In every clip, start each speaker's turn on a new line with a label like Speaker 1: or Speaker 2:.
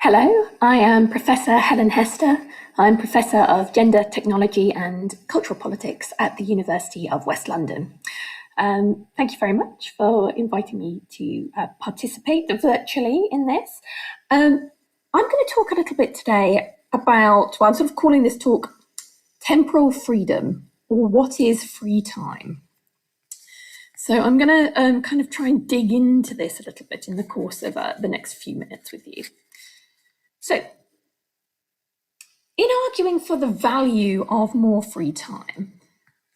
Speaker 1: Hello, I am Professor Helen Hester. I'm Professor of Gender, Technology and Cultural Politics at the University of West London. Thank you very much for inviting me to participate virtually in this. I'm going to talk a little bit today about, I'm sort of calling this talk Temporal Freedom, or what is free time? So I'm going to kind of try and dig into this a little bit in the course of the next few minutes with you. So, in arguing for the value of more free time,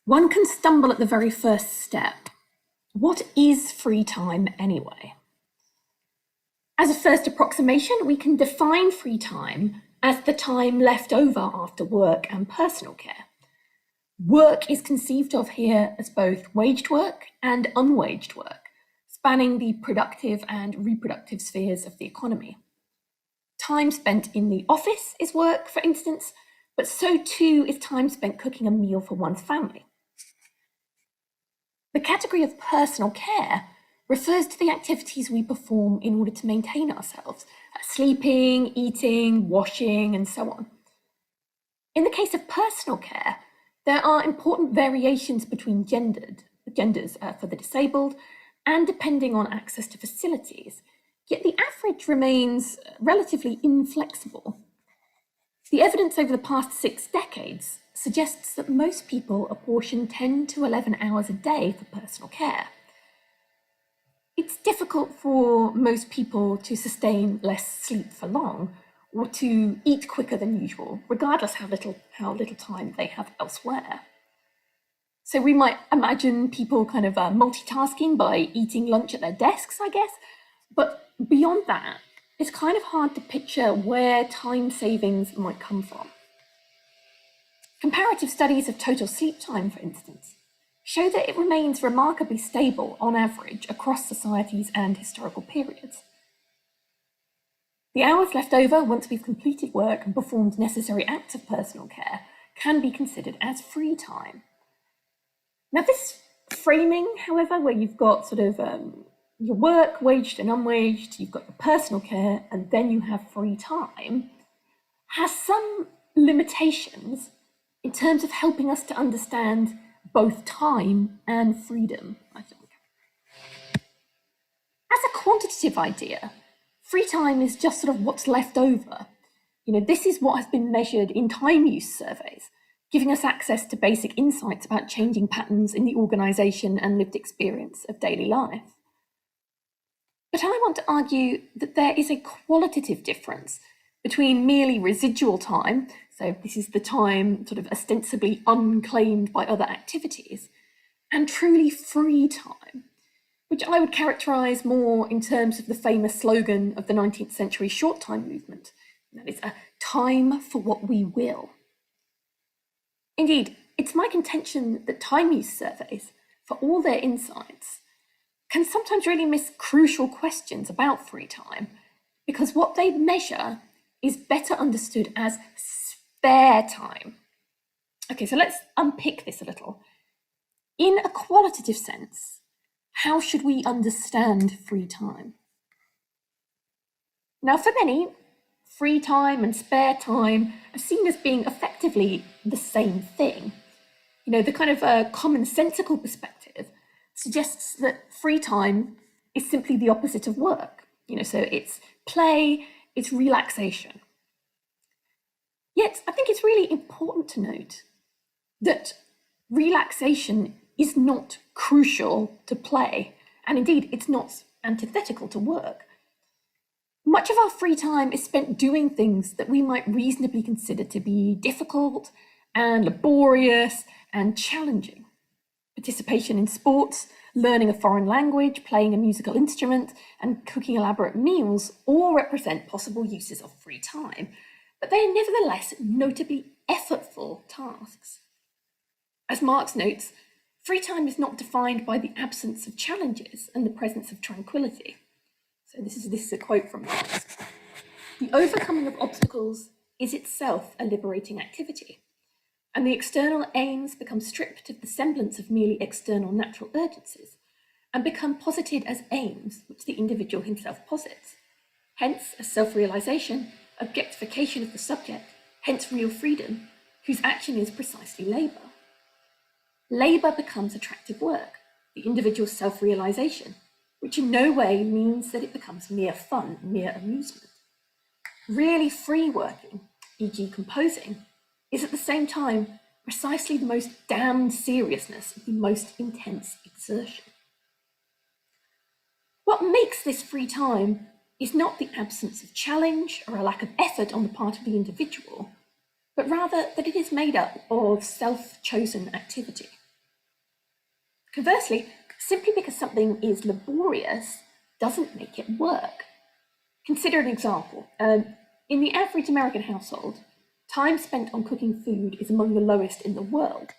Speaker 1: one can stumble at the very first step. What is free time anyway? As a first approximation, we can define free time as the time left over after work and personal care. Work is conceived of here as both waged work and unwaged work, spanning the productive and reproductive spheres of the economy. Time spent in the office is work, for instance, but so too is time spent cooking a meal for one's family. The category of personal care refers to the activities we perform in order to maintain ourselves, sleeping, eating, washing, and so on. In the case of personal care, there are important variations between genders for the disabled and depending on access to facilities. Yet the average remains relatively inflexible. The evidence over the past 6 decades suggests that most people apportion 10 to 11 hours a day for personal care. It's difficult for most people to sustain less sleep for long or to eat quicker than usual, regardless how little time they have elsewhere. So we might imagine people kind of multitasking by eating lunch at their desks, I guess, but beyond that, it's kind of hard to picture where time savings might come from. Comparative studies of total sleep time, for instance, show that it remains remarkably stable on average across societies and historical periods. The hours left over once we've completed work and performed necessary acts of personal care can be considered as free time. Now, this framing, however, where you've got sort of your work, waged and unwaged, you've got your personal care, and then you have free time, has some limitations in terms of helping us to understand both time and freedom, I think. As a quantitative idea, free time is just sort of what's left over. This is what has been measured in time use surveys, giving us access to basic insights about changing patterns in the organisation and lived experience of daily life. But I want to argue that there is a qualitative difference between merely residual time, so this is the time sort of ostensibly unclaimed by other activities, and truly free time, which I would characterise more in terms of the famous slogan of the 19th century short time movement, that is a time for what we will. Indeed, it's my contention that time use surveys, for all their insights, can sometimes really miss crucial questions about free time because what they measure is better understood as spare time. Okay, so let's unpick this a little. In a qualitative sense, how should we understand free time? Now, for many, free time and spare time are seen as being effectively the same thing. The kind of commonsensical perspective suggests that free time is simply the opposite of work. So it's play, it's relaxation. Yet, I think it's really important to note that relaxation is not crucial to play, and indeed, it's not antithetical to work. Much of our free time is spent doing things that we might reasonably consider to be difficult and laborious and challenging. Participation in sports, learning a foreign language, playing a musical instrument, and cooking elaborate meals all represent possible uses of free time, but they are nevertheless notably effortful tasks. As Marx notes, free time is not defined by the absence of challenges and the presence of tranquility. So this is a quote from Marx. The overcoming of obstacles is itself a liberating activity, and the external aims become stripped of the semblance of merely external natural urgencies and become posited as aims which the individual himself posits. hence a self-realization, objectification of the subject, hence real freedom, whose action is precisely labour. Labour becomes attractive work, the individual's self-realization, which in no way means that it becomes mere fun, mere amusement. Really free working, e.g. composing, is at the same time precisely the most damned seriousness of the most intense exertion. What makes this free time is not the absence of challenge or a lack of effort on the part of the individual, but rather that it is made up of self-chosen activity. Conversely, simply because something is laborious doesn't make it work. Consider an example. In the average American household, time spent on cooking food is among the lowest in the world.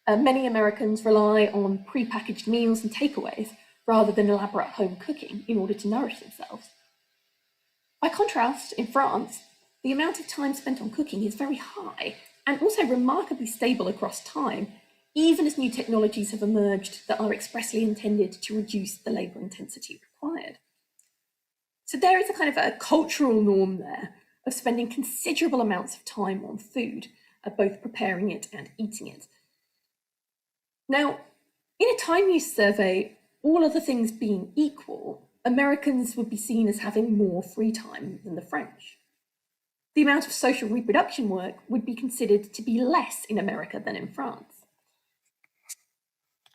Speaker 1: Many Americans rely on prepackaged meals and takeaways rather than elaborate home cooking in order to nourish themselves. By contrast, in France, the amount of time spent on cooking is very high and also remarkably stable across time, even as new technologies have emerged that are expressly intended to reduce the labour intensity required. So there is a kind of a cultural norm there of spending considerable amounts of time on food, both preparing it and eating it. Now, in a time use survey, all other things being equal, Americans would be seen as having more free time than the French. The amount of social reproduction work would be considered to be less in America than in France.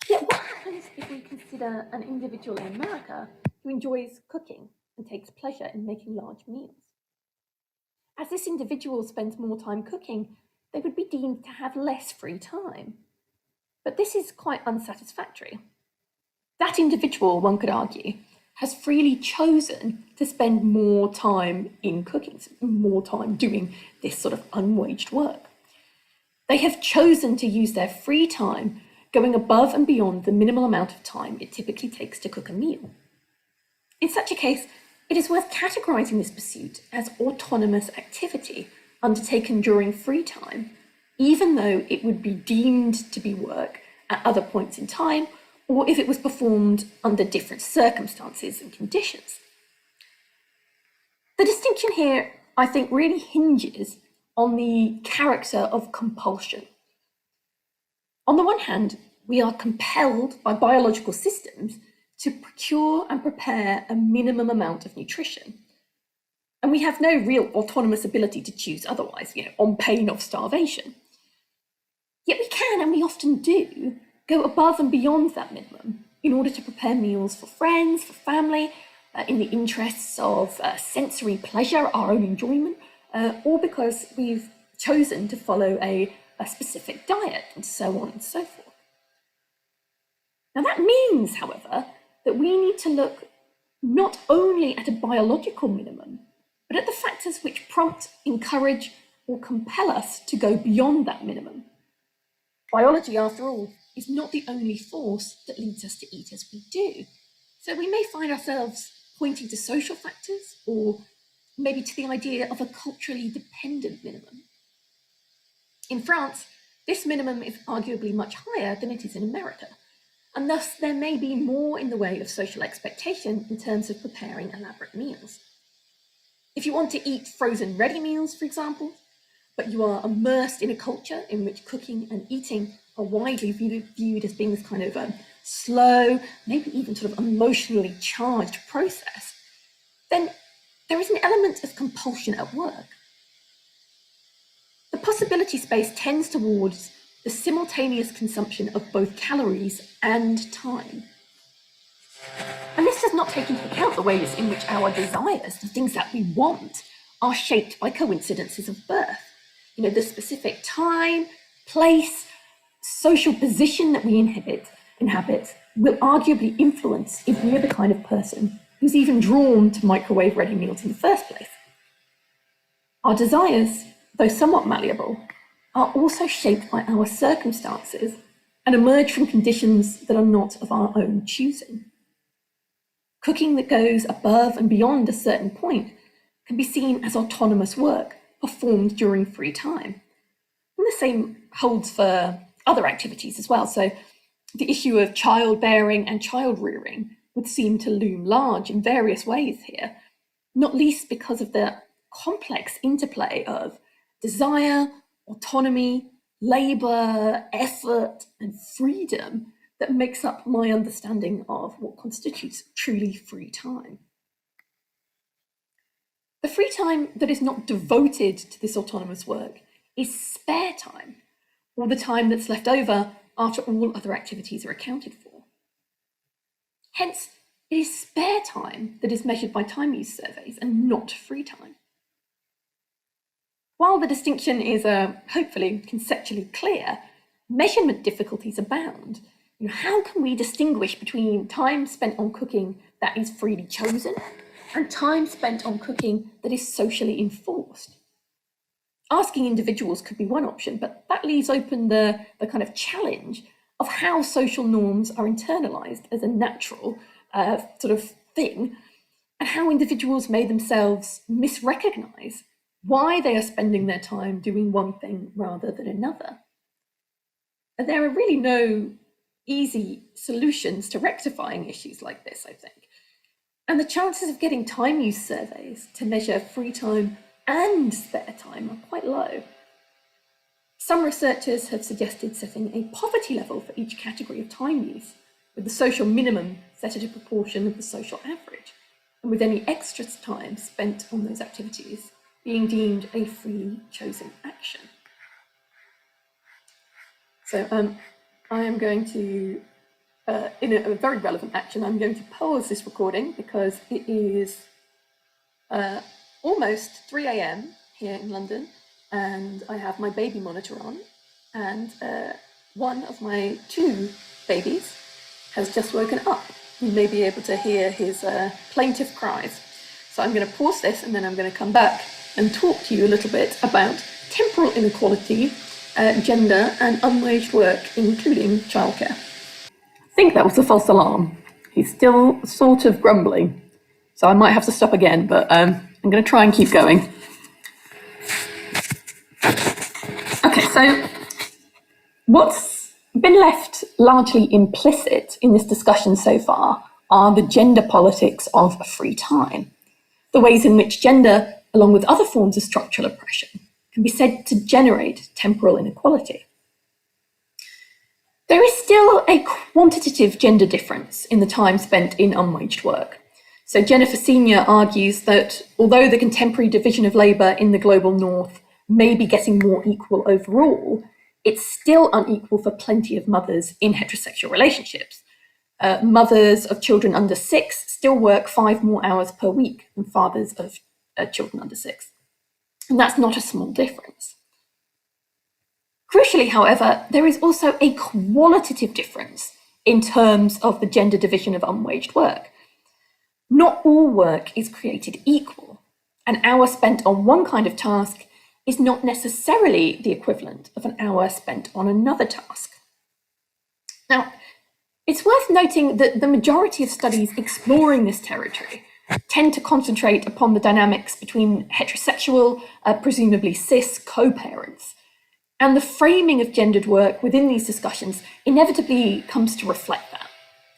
Speaker 1: Yet what happens if we consider an individual in America who enjoys cooking and takes pleasure in making large meals? As this individual spends more time cooking, they would be deemed to have less free time. But this is quite unsatisfactory. That individual, one could argue, has freely chosen to spend more time in cooking, more time doing this sort of unwaged work. They have chosen to use their free time going above and beyond the minimal amount of time it typically takes to cook a meal. In such a case, it is worth categorising this pursuit as autonomous activity undertaken during free time, even though it would be deemed to be work at other points in time, or if it was performed under different circumstances and conditions. The distinction here, I think, really hinges on the character of compulsion. On the one hand, we are compelled by biological systems to procure and prepare a minimum amount of nutrition. And we have no real autonomous ability to choose otherwise, on pain of starvation. Yet we can, and we often do, go above and beyond that minimum in order to prepare meals for friends, for family, in the interests of sensory pleasure, our own enjoyment, or because we've chosen to follow a specific diet, and so on and so forth. Now that means, however, that we need to look not only at a biological minimum, but at the factors which prompt, encourage, or compel us to go beyond that minimum. Biology, after all, is not the only force that leads us to eat as we do. So we may find ourselves pointing to social factors, or maybe to the idea of a culturally dependent minimum. In France, this minimum is arguably much higher than it is in America, and thus there may be more in the way of social expectation in terms of preparing elaborate meals. If you want to eat frozen ready meals, for example, but you are immersed in a culture in which cooking and eating are widely viewed as being this kind of slow, maybe even sort of emotionally charged process, then there is an element of compulsion at work. The possibility space tends towards the simultaneous consumption of both calories and time. And this does not take into account the ways in which our desires, the things that we want, are shaped by coincidences of birth. The specific time, place, social position that we inhabit will arguably influence if we are the kind of person who's even drawn to microwave ready meals in the first place. Our desires, though somewhat malleable, are also shaped by our circumstances and emerge from conditions that are not of our own choosing. Cooking that goes above and beyond a certain point can be seen as autonomous work performed during free time. And the same holds for other activities as well. So the issue of childbearing and child rearing would seem to loom large in various ways here. not least because of the complex interplay of desire, autonomy, labour, effort, and freedom that makes up my understanding of what constitutes truly free time. The free time that is not devoted to this autonomous work is spare time, or the time that's left over after all other activities are accounted for. Hence, it is spare time that is measured by time use surveys and not free time. While the distinction is hopefully conceptually clear, measurement difficulties abound. How can we distinguish between time spent on cooking that is freely chosen and time spent on cooking that is socially enforced? Asking individuals could be one option, but that leaves open the kind of challenge of how social norms are internalized as a natural sort of thing, and how individuals may themselves misrecognize why they are spending their time doing one thing rather than another. And there are really no easy solutions to rectifying issues like this, I think. And the chances of getting time use surveys to measure free time and spare time are quite low. Some researchers have suggested setting a poverty level for each category of time use, with the social minimum set at a proportion of the social average, and with any extra time spent on those activities being deemed a freely chosen action. So I am going to, in a very relevant action, I'm going to pause this recording because it is almost 3 a.m. here in London, and I have my baby monitor on, and one of my two babies has just woken up. You may be able to hear his plaintive cries. So I'm going to pause this, and then I'm going to come back and talk to you a little bit about temporal inequality, gender, and unwaged work, including childcare. I think that was a false alarm. He's still sort of grumbling, so I might have to stop again, but I'm going to try and keep going. Okay, so what's been left largely implicit in this discussion so far are the gender politics of free time, the ways in which gender, along with other forms of structural oppression, can be said to generate temporal inequality. There is still a quantitative gender difference in the time spent in unwaged work. So Jennifer Senior argues that although the contemporary division of labour in the global north may be getting more equal overall, it's still unequal for plenty of mothers in heterosexual relationships. Mothers of children under 6 still work 5 more hours per week than fathers of children under 6. And that's not a small difference. Crucially, however, there is also a qualitative difference in terms of the gender division of unwaged work. Not all work is created equal. An hour spent on one kind of task is not necessarily the equivalent of an hour spent on another task. Now, it's worth noting that the majority of studies exploring this territory tend to concentrate upon the dynamics between heterosexual, presumably cis, co-parents. And the framing of gendered work within these discussions inevitably comes to reflect that.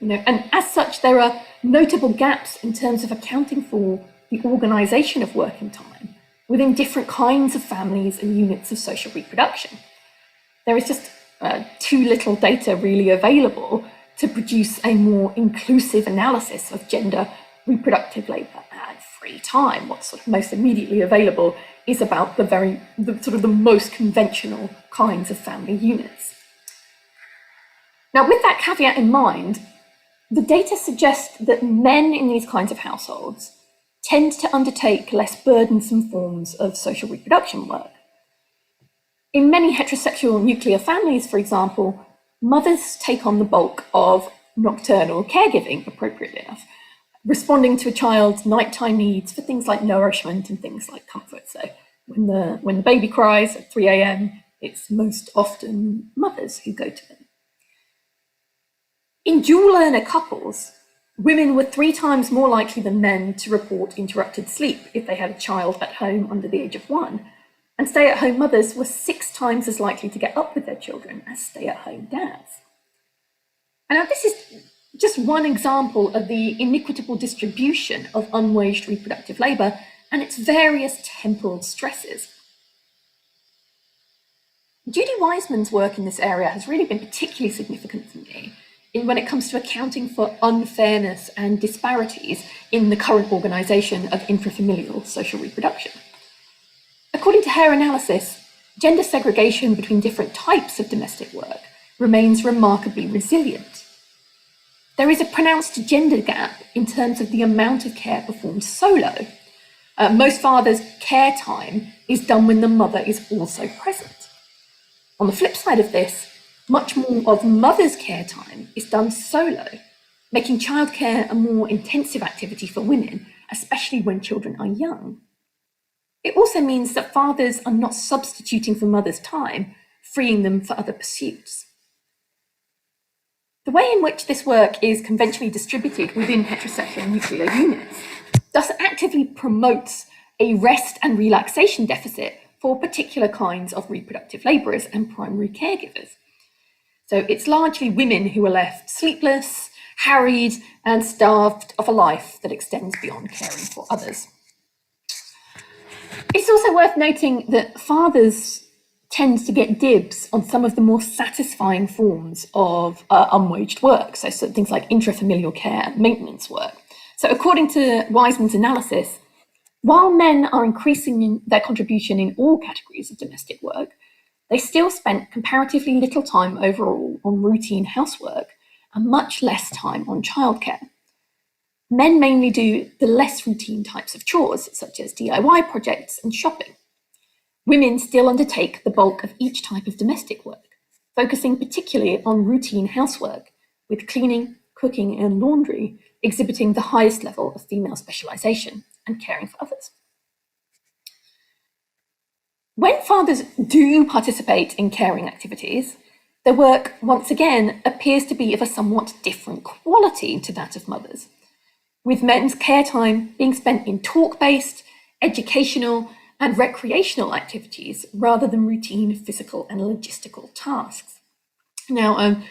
Speaker 1: And as such, there are notable gaps in terms of accounting for the organisation of working time within different kinds of families and units of social reproduction. There is just too little data really available to produce a more inclusive analysis of gender, reproductive labour, and free time. What's sort of most immediately available is about the most conventional kinds of family units. Now, with that caveat in mind, the data suggests that men in these kinds of households tend to undertake less burdensome forms of social reproduction work. In many heterosexual nuclear families, for example, mothers take on the bulk of nocturnal caregiving, appropriately enough, responding to a child's nighttime needs for things like nourishment and things like comfort. So when the baby cries at 3 a.m., it's most often mothers who go to them. In dual learner couples, women were 3 times more likely than men to report interrupted sleep if they had a child at home under the age of 1, and stay-at-home mothers were 6 times as likely to get up with their children as stay-at-home dads. And now this is just one example of the inequitable distribution of unwaged reproductive labour and its various temporal stresses. Judy Wiseman's work in this area has really been particularly significant for me when it comes to accounting for unfairness and disparities in the current organisation of intrafamilial social reproduction. According to her analysis, gender segregation between different types of domestic work remains remarkably resilient. There is a pronounced gender gap in terms of the amount of care performed solo. Most fathers' care time is done when the mother is also present. On the flip side of this, much more of mother's care time is done solo, making childcare a more intensive activity for women, especially when children are young. It also means that fathers are not substituting for mother's time, freeing them for other pursuits. The way in which this work is conventionally distributed within heterosexual nuclear units thus actively promotes a rest and relaxation deficit for particular kinds of reproductive labourers and primary caregivers. So it's largely women who are left sleepless, harried, and starved of a life that extends beyond caring for others. It's also worth noting that fathers tend to get dibs on some of the more satisfying forms of unwaged work, so things like intrafamilial care and maintenance work. So according to Wiseman's analysis, while men are increasing their contribution in all categories of domestic work, they still spent comparatively little time overall on routine housework and much less time on childcare. Men mainly do the less routine types of chores, such as DIY projects and shopping. Women still undertake the bulk of each type of domestic work, focusing particularly on routine housework, with cleaning, cooking, and laundry exhibiting the highest level of female specialisation and caring for others. When fathers do participate in caring activities, their work, once again, appears to be of a somewhat different quality to that of mothers, with men's care time being spent in talk-based, educational, and recreational activities rather than routine physical and logistical tasks. Now,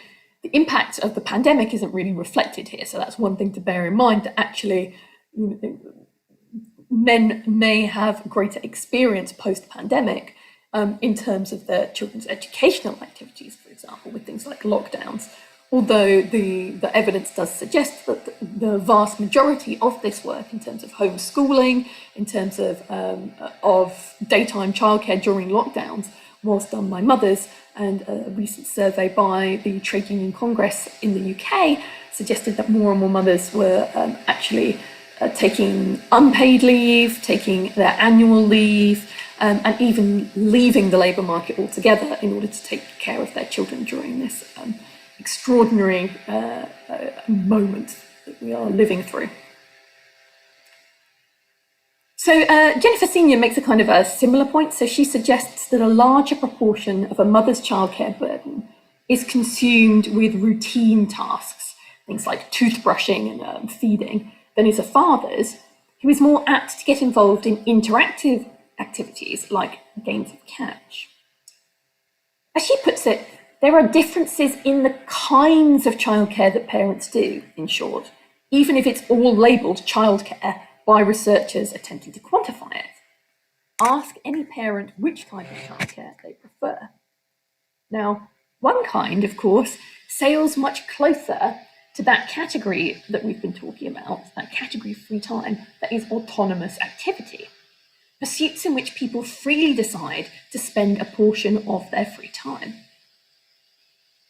Speaker 1: the impact of the pandemic isn't really reflected here, so that's one thing to bear in mind, that actually men may have greater experience post-pandemic in terms of their children's educational activities, for example, with things like lockdowns, although the evidence does suggest that the vast majority of this work in terms of homeschooling, in terms of daytime childcare during lockdowns, was done by mothers, and a recent survey by the Trade Union Congress in the UK suggested that more and more mothers were actually taking unpaid leave, taking their annual leave, and even leaving the labour market altogether in order to take care of their children during this extraordinary moment that we are living through. So Jennifer Senior makes a kind of a similar point. So she suggests that a larger proportion of a mother's childcare burden is consumed with routine tasks, things like toothbrushing and feeding, than is a father's, who is more apt to get involved in interactive activities like games of catch. As she puts it, there are differences in the kinds of childcare that parents do, in short, even if it's all labelled childcare by researchers attempting to quantify it. Ask any parent which kind of childcare they prefer. Now, one kind, of course, sails much closer to that category that we've been talking about, that category of free time, that is autonomous activity. Pursuits in which people freely decide to spend a portion of their free time.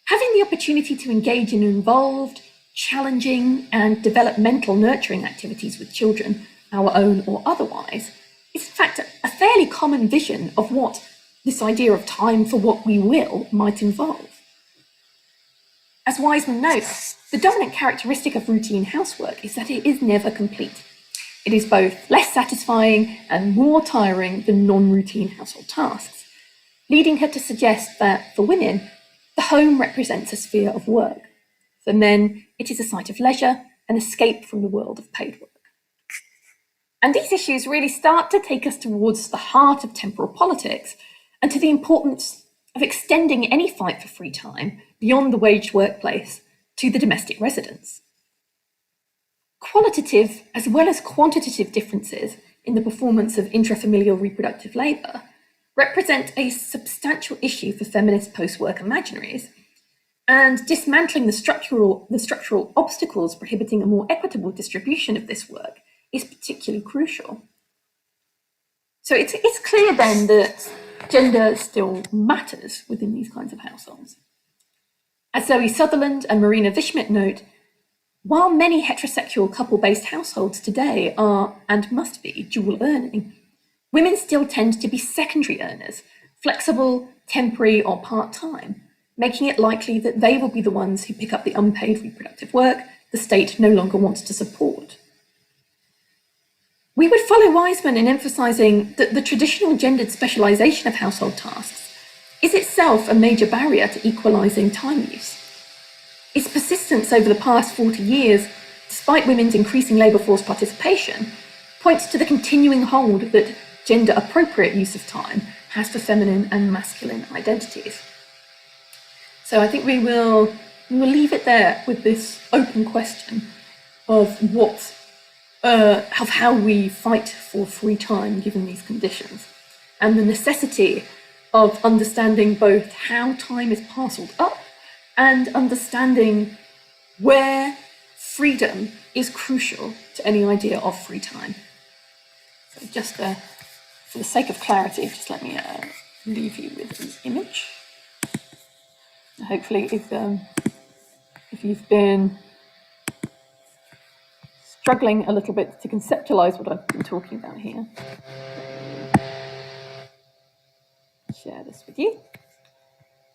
Speaker 1: Having the opportunity to engage in involved, challenging, and developmental nurturing activities with children, our own or otherwise, is in fact a fairly common vision of what this idea of time for what we will might involve. As Wiseman notes, the dominant characteristic of routine housework is that it is never complete. It is both less satisfying and more tiring than non-routine household tasks, leading her to suggest that, for women, the home represents a sphere of work. For men, it is a site of leisure, an escape from the world of paid work. And these issues really start to take us towards the heart of temporal politics and to the importance of extending any fight for free time beyond the waged workplace to the domestic residence. qualitative as well as quantitative differences in the performance of intrafamilial reproductive labour represent a substantial issue for feminist post-work imaginaries, and dismantling the structural obstacles prohibiting a more equitable distribution of this work is particularly crucial. So it's clear then that gender still matters within these kinds of households. As Zoe Sutherland and Marina Vishmet note, while many heterosexual couple-based households today are, and must be, dual earning, women still tend to be secondary earners, flexible, temporary, or part-time, making it likely that they will be the ones who pick up the unpaid reproductive work the state no longer wants to support. We would follow Wiseman in emphasising that the traditional gendered specialisation of household tasks is itself a major barrier to equalising time use. Its persistence over the past 40 years, despite women's increasing labour force participation, points to the continuing hold that gender-appropriate use of time has for feminine and masculine identities. So I think we will leave it there with this open question of how we fight for free time given these conditions, and the necessity of understanding both how time is parcelled up and understanding where freedom is crucial to any idea of free time. So just for the sake of clarity, just let me leave you with an image. Hopefully, if you've been struggling a little bit to conceptualize what I've been talking about here, share this with you.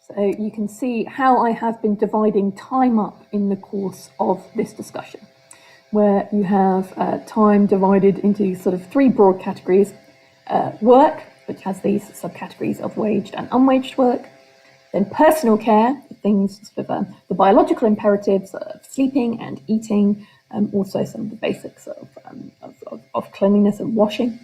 Speaker 1: So you can see how I have been dividing time up in the course of this discussion, where you have time divided into sort of three broad categories: work, which has these subcategories of waged and unwaged work; then personal care, things sort of the biological imperatives of sleeping and eating, also some of the basics of cleanliness and washing;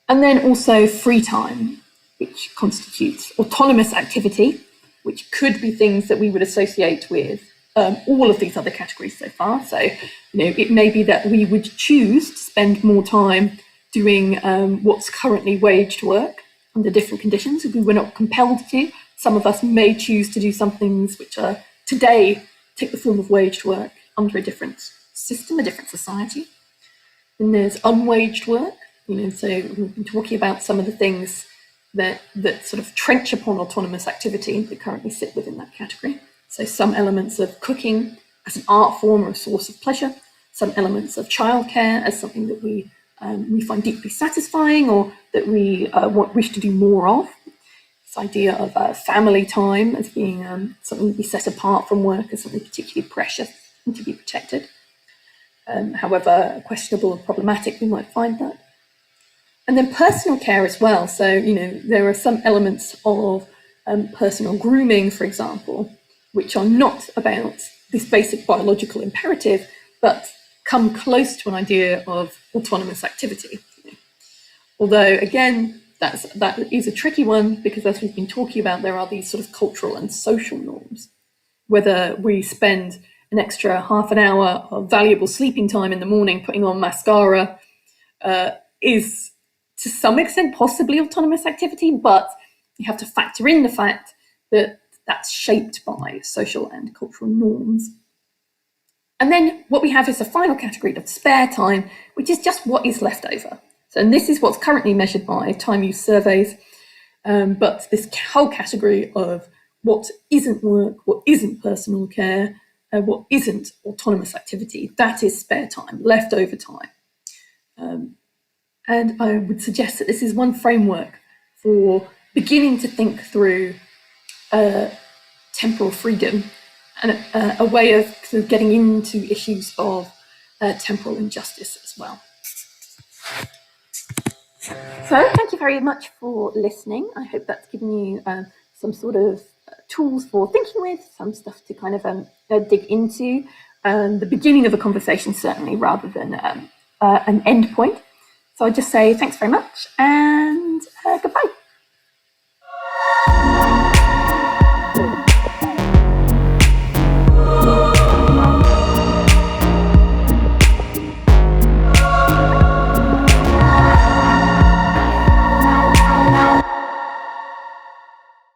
Speaker 1: and then also free time, which constitutes autonomous activity, which could be things that we would associate with all of these other categories so far. So, it may be that we would choose to spend more time doing what's currently waged work under different conditions if we were not compelled to. Some of us may choose to do some things which are today take the form of waged work under a different system, a different society. Then there's unwaged work, so we've been talking about some of the things that sort of trench upon autonomous activity that currently sit within that category. So some elements of cooking as an art form or a source of pleasure, some elements of childcare as something that we find deeply satisfying or that we wish to do more of. This idea of family time as being something to be set apart from work as something particularly precious and to be protected. However questionable and problematic we might find that. And then personal care as well. So, there are some elements of personal grooming, for example, which are not about this basic biological imperative, but come close to an idea of autonomous activity. Although, again, that is a tricky one, because as we've been talking about, there are these sort of cultural and social norms. Whether we spend an extra half an hour of valuable sleeping time in the morning putting on mascara is to some extent possibly autonomous activity, but you have to factor in the fact that that's shaped by social and cultural norms. And then what we have is the final category of spare time, which is just what is left over. So, and this is what's currently measured by time use surveys, but this whole category of what isn't work, what isn't personal care, what isn't autonomous activity, that is spare time, leftover time. And I would suggest that this is one framework for beginning to think through temporal freedom and a way of sort of getting into issues of temporal injustice as well. So thank you very much for listening. I hope that's given you some sort of tools for thinking with, some stuff to kind of dig into, the beginning of a conversation certainly, rather than an end point. So I just say thanks very much and goodbye.